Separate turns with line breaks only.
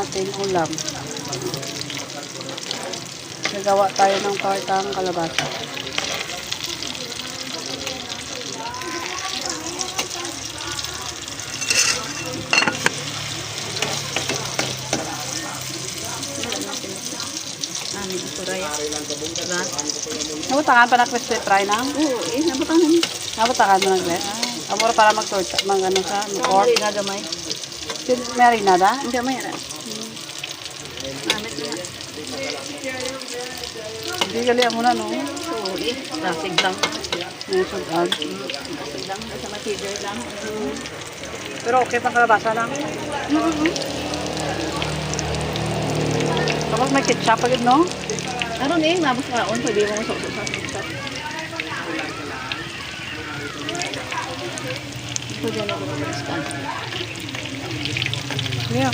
ating ulam. Nagawa tayo ng tortang kalabasa. Nabutangan pa na crispy fry na?
Oo, nabutangan.
Nabutangan mo nag-let? Amor para mag-torta, mag-ano sa, mag-pork.
Hindi gagamay.
Marinada?
Hindi gamay. Amit na.
Hindi galing mo na, no?
Oo, nasig lang.
Nasugag.
Nasig lang, nasa material lang.
Pero okay pang kalabasa lang. Kapag may ketchup agad, no?
Ano mabos nga on, pwede mo sa Pwede na ko mag-scan.
Yeah.